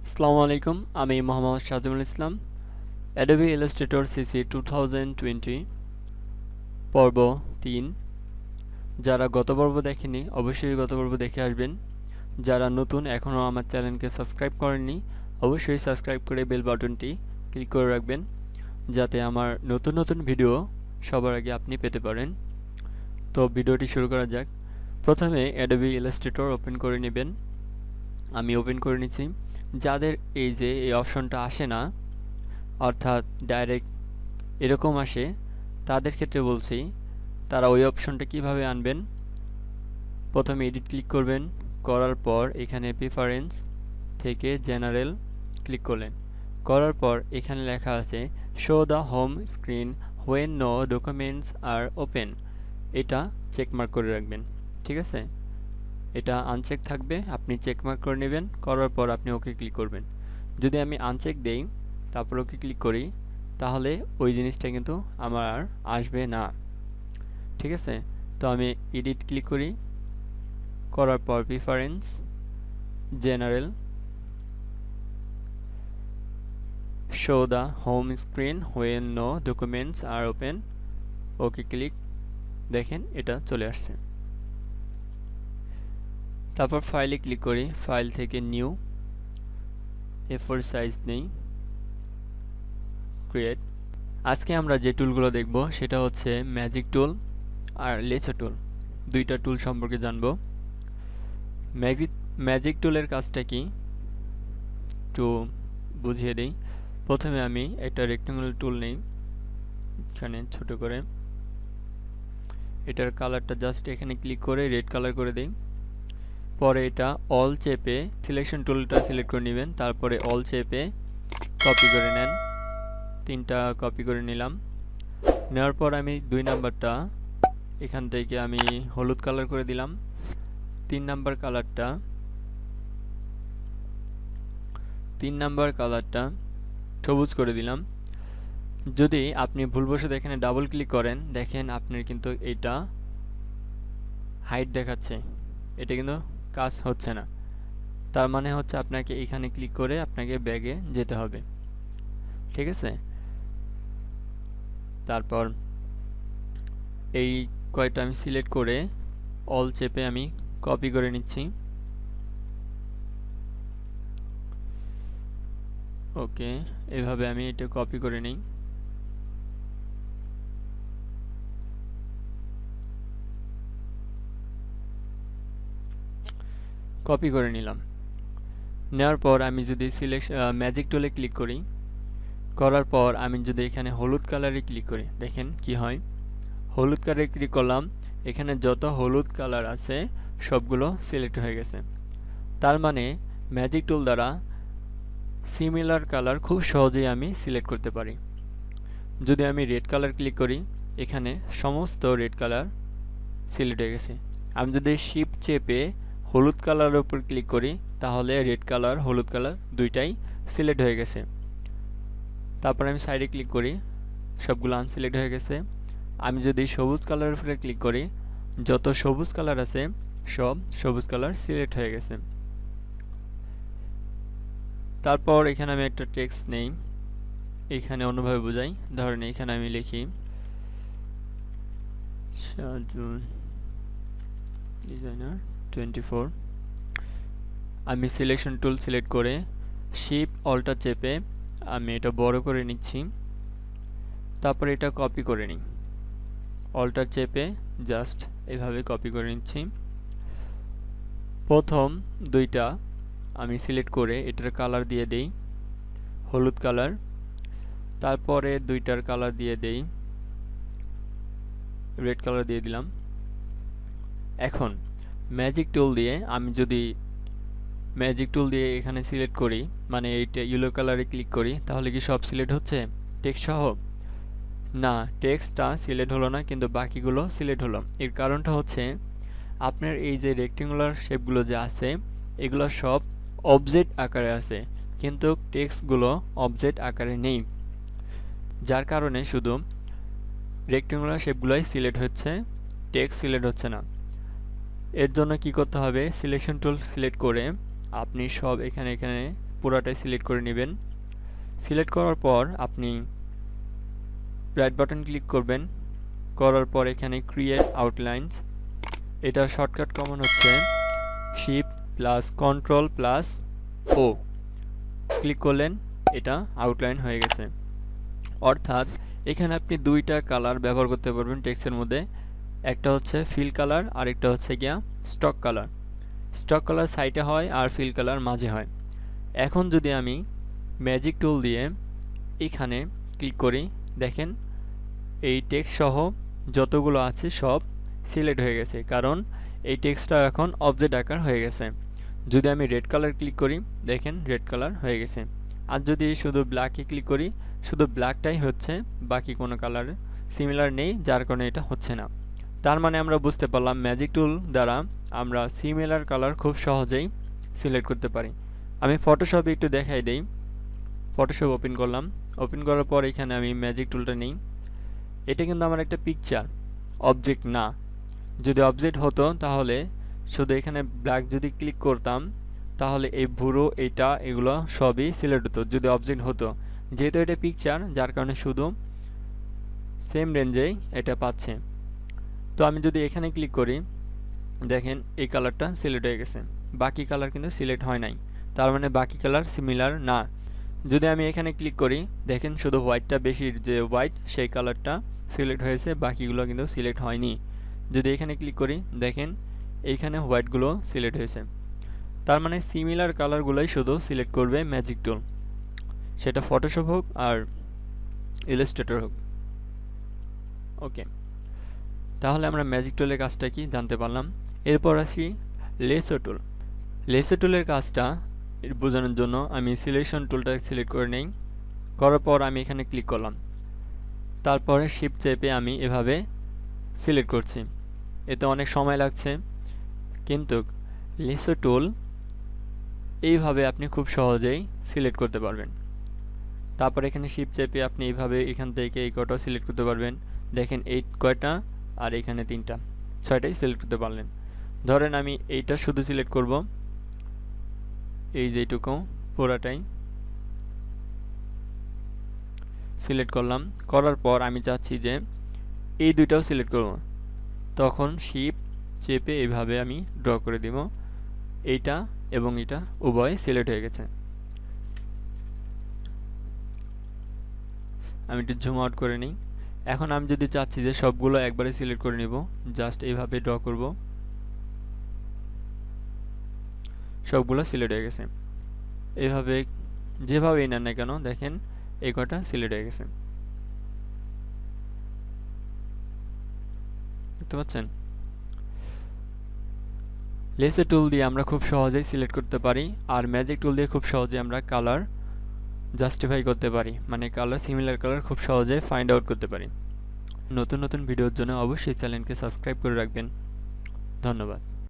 আসসালামু আলাইকুম, আমি মোহাম্মদ সাজুল ইসলাম। Adobe Illustrator CC 2020 পর্ব 3। যারা গত পর্ব দেখেনি অবশ্যই গত পর্ব দেখে আসবেন। যারা নতুন এখনও আমার চ্যানেলকে সাবস্ক্রাইব করেননি অবশ্যই সাবস্ক্রাইব করে বেল বাটনটি ক্লিক করে রাখবেন, যাতে আমার নতুন নতুন ভিডিও সবার আগে আপনি পেতে পারেন। তো ভিডিওটি শুরু করা যাক। প্রথমে Adobe Illustrator ওপেন করে নেবেন। আমি ওপেন করে নিচ্ছি। যাদের এই অপশনটা আসে না, অর্থাৎ ডাইরেক্ট এরকম আসে, তাদের ক্ষেত্রে বলছি তারা ওই অপশনটা কিভাবে আনবেন। প্রথমে এডিট ক্লিক করবেন, করার পর এখানে প্রেফারেন্স থেকে জেনারেল ক্লিক করলেন, করার পর এখানে লেখা আছে show the home screen when no documents are open. এটা চেকমার্ক করে রাখবেন, ঠিক আছে? এটা আনচেক থাকবে, আপনি চেকমার্ক করে নেবেন। করার পর আপনি ওকে ক্লিক করবেন। যদি আমি আনচেক দেই তারপর ওকে ক্লিক করি, তাহলে ওই জিনিসটা কিন্তু আমার আর আসবে না, ঠিক আছে? তো আমি এডিট ক্লিক করি, করার পর preference, general, show the home screen when no documents are open, okay click. দেখেন এটা চলে আসছে। তারপর ফাইলে ক্লিক করি, ফাইল থেকে নিউ, A4 সাইজ নেই, ক্রিয়েট। আজকে আমরা যে টুলগুলো দেখব সেটা হচ্ছে ম্যাজিক টুল আর লেসার টুল। দুইটা টুল সম্পর্কে জানব। ম্যাজিক টুলের কাজটা কি একটু বুঝিয়ে দিই। প্রথমে আমি একটা রেক্ট্যাঙ্গুলার টুল নেই, এখানে ছোট করে এটার কালারটা জাস্ট এখানে ক্লিক করে রেড কালার করে দিই। পরে এটা অল চেপে সিলেকশন টুলটা সিলেক্ট করে নেবেন, তারপরে অল চেপে কপি করে নেন। তিনটা কপি করে নিলাম। নেওয়ার পর আমি 2 নাম্বারটা এখান থেকে আমি হলুদ কালার করে দিলাম। 3 নাম্বার কালারটা সবুজ করে দিলাম। যদি আপনি ভুলবশত এখানে ডাবল ক্লিক করেন, দেখেন আপনার কিন্তু এটা হাইট দেখাচ্ছে, এটা কিন্তু কাজ হচ্ছে না। তার মানে হচ্ছে আপনাকে এখানে ক্লিক করে আপনাকে ব্যাগে যেতে হবে, ঠিক আছে? তারপর এই কয়টা আমি সিলেক্ট করে অল চেপে আমি কপি করে নিচ্ছি। ওকে, এভাবে আমি এটা কপি করে নিই। কপি করে নিলাম। নেওয়ার পর আমি যদি ম্যাজিক টুলে ক্লিক করি, করার পর আমি যদি এখানে হলুদ কালারে ক্লিক করি, দেখেন কি হয়। হলুদ কালারে ক্লিক করলাম, এখানে যত হলুদ কালার আছে সবগুলো সিলেক্ট হয়ে গেছে। তার মানে ম্যাজিক টুল দ্বারা সিমিলার কালার খুব সহজেই আমি সিলেক্ট করতে পারি। যদি আমি রেড কালার ক্লিক করি, এখানে সমস্ত রেড কালার সিলেক্ট হয়ে গেছে। আমি যদি শিফট চেপে হলুদ কালারের উপর ক্লিক করি, তাহলে রেড কালার হলুদ কালার দুইটাই সিলেক্ট হয়ে গেছে। তারপর আমি সাইডে ক্লিক করি, সবগুলো আনসিলেক্ট হয়ে গেছে। আমি যদি সবুজ কালারের উপরে ক্লিক করি, যত সবুজ কালার আছে সব সবুজ কালার সিলেক্ট হয়ে গেছে। তারপর এখানে আমি একটা টেক্সট নেই, এখানে অন্যভাবে বোঝাই। ধরেন এখানে আমি লিখি সাজুল ডিজাইনার 24। আমি সিলেকশন টুল সিলেক্ট করে শিফট অল্টা চেপে আমি এটা বড় করে নিচ্ছি। তারপর এটা কপি করে নিই, অল্টা চেপে জাস্ট এভাবে কপি করে নিচ্ছি। প্রথম দুইটা আমি সিলেক্ট করে এটার কালার দিয়ে দেই হলুদ কালার, তারপরে দুইটার কালার দিয়ে দেই রেড কালার দিয়ে দিলাম। এখন ম্যাজিক টুল দিয়ে আমি যদি এখানে সিলেক্ট করি, মানে এইটা ইয়েলো কালারে ক্লিক করি, তাহলে কি সব সিলেক্ট হচ্ছে টেক্সট সহ? না, টেক্সটটা সিলেক্ট হলো না, কিন্তু বাকিগুলো সিলেক্ট হলো। এর কারণটা হচ্ছে আপনার এই যে রেক্ট্যাঙ্গুলার শেপগুলো যে আছে এগুলো সব অবজেক্ট আকারে আছে, কিন্তু টেক্সটগুলো অবজেক্ট আকারে নেই, যার কারণে শুধু রেক্ট্যাঙ্গুলার শেপগুলোই সিলেক্ট হচ্ছে, টেক্সট সিলেক্ট হচ্ছে না। এর জন্য কি করতে হবে, সিলেকশন টুল সিলেক্ট করে আপনি সব এখানে পুরাটাই সিলেক্ট করে নেবেন। সিলেক্ট করার পর আপনি রাইট বাটন ক্লিক করবেন, করার পর এখানে ক্রিয়েট আউটলাইনস, এটার শর্টকাট কমান্ড হচ্ছে শিফট প্লাস কন্ট্রোল প্লাস ও। ক্লিক করলেন, এটা আউটলাইন হয়ে গেছে। অর্থাৎ এখানে আপনি দুইটা কালার ব্যবহার করতে পারবেন টেক্সটের মধ্যে, একটা হচ্ছে ফিল কালার আর একটা হচ্ছে গিয়া স্টক কালার। স্টক কালার সাইডে হয় আর ফিল কালার মাঝে হয়। এখন যদি আমি ম্যাজিক টুল দিয়ে এখানে ক্লিক করি, দেখেন এই টেক্সট সহ যতগুলো আছে সব সিলেক্ট হয়ে গেছে, কারণ এই টেক্সটটা এখন অবজেক্ট আকার হয়ে গেছে। যদি আমি রেড কালার ক্লিক করি, দেখেন রেড কালার হয়ে গেছে। আর যদি শুধু ব্ল্যাকে ক্লিক করি, শুধু ব্ল্যাকটাই হচ্ছে, বাকি কোনো কালার সিমিলার নেই, যার কারণে এটা হচ্ছে না। তার মানে আমরা বুঝতে পারলাম ম্যাজিক টুল দ্বারা আমরা সিমিলার কালার খুব সহজেই সিলেক্ট করতে পারি। আমি ফটোশপে একটু দেখাই দেই। ফটোশপ ওপেন করলাম, ওপেন করার পর এখানে আমি ম্যাজিক টুলটা নিই। এটা কিন্তু আমার একটা পিকচার, অবজেক্ট না। যদি অবজেক্ট হতো তাহলে শুধু এখানে ব্ল্যাক যদি ক্লিক করতাম তাহলে এই ভুরো এইটা এগুলো সবই সিলেক্ট হতো যদি অবজেক্ট হতো। যেহেতু এটা পিকচার, যার কারণে শুধু সেম রেঞ্জেই এটা পাচ্ছে। তো আমি যদি এখানে ক্লিক করি, দেখেন এই কালারটা সিলেক্ট হয়ে গেছে, বাকি কালার কিন্তু সিলেক্ট হয় নাই, তার মানে বাকি কালার সিমিলার না। যদি আমি এখানে ক্লিক করি, দেখেন শুধু হোয়াইটটা বেশি, যে হোয়াইট সেই কালারটা সিলেক্ট হয়েছে, বাকিগুলো কিন্তু সিলেক্ট হয়নি। যদি এখানে ক্লিক করি, দেখেন এইখানে হোয়াইটগুলো সিলেক্ট হয়েছে। তার মানে সিমিলার কালারগুলোই শুধু সিলেক্ট করবে ম্যাজিক টুল, সেটা ফটোশপ হোক আর ইলাস্ট্রেটর হোক। ওকে, তাহলে আমরা ম্যাজিক টুলের কাজটা কি জানতে পারলাম। এরপর আসি লেসো টুল। লেসো টুলের কাজটা বোঝানোর জন্য আমি সিলেকশন টুলটা সিলেক্ট করে নেই, করার পর আমি এখানে ক্লিক করলাম, তারপরে শিফট চেপে আমি এভাবে সিলেক্ট করছি। এতে অনেক সময় লাগছে, কিন্তু লেসো টুল এইভাবে আপনি খুব সহজেই সিলেক্ট করতে পারবেন। তারপর এখানে শিফট চেপে আপনি এইভাবে এখান থেকে এই কয়টা সিলেক্ট করতে পারবেন। দেখেন এই কয়টা আর এখানে 3টা, 6টাই সিলেক্ট করতে পারলেন। ধরেন আমি এইটা শুধু সিলেক্ট করব, এই যেটুকু পুরাটাই সিলেক্ট করলাম। করার পর আমি চাচ্ছি যে এই দুইটাও সিলেক্ট করব, তখন শিফট চেপে এইভাবে আমি ড্র করে দিব। এইটা এবং এটা উভয় সিলেক্ট হয়ে গেছে। আমি একটু জুম আউট করে নিই। এখন আমি যদি চাচ্ছি যে সবগুলো একবারে সিলেক্ট করে নিব, জাস্ট এইভাবে ড্র করব, সবগুলো সিলেক্ট হয়ে গেছে। এইভাবে যেভাবেই নেন না কেন, দেখেন এই কটা সিলেক্ট হয়ে গেছে, দেখতে পাচ্ছেন। লেসো টুল দিয়ে আমরা খুব সহজেই সিলেক্ট করতে পারি, আর ম্যাজিক টুল দিয়ে খুব সহজে আমরা কালার জাস্টিফাই করতে পারি, মানে কালার সিমিলার কালার খুব সহজে ফাইন্ড আউট করতে পারি। নতুন নতুন ভিডিওর জন্য অবশ্যই চ্যানেলকে সাবস্ক্রাইব করে রাখবেন। ধন্যবাদ।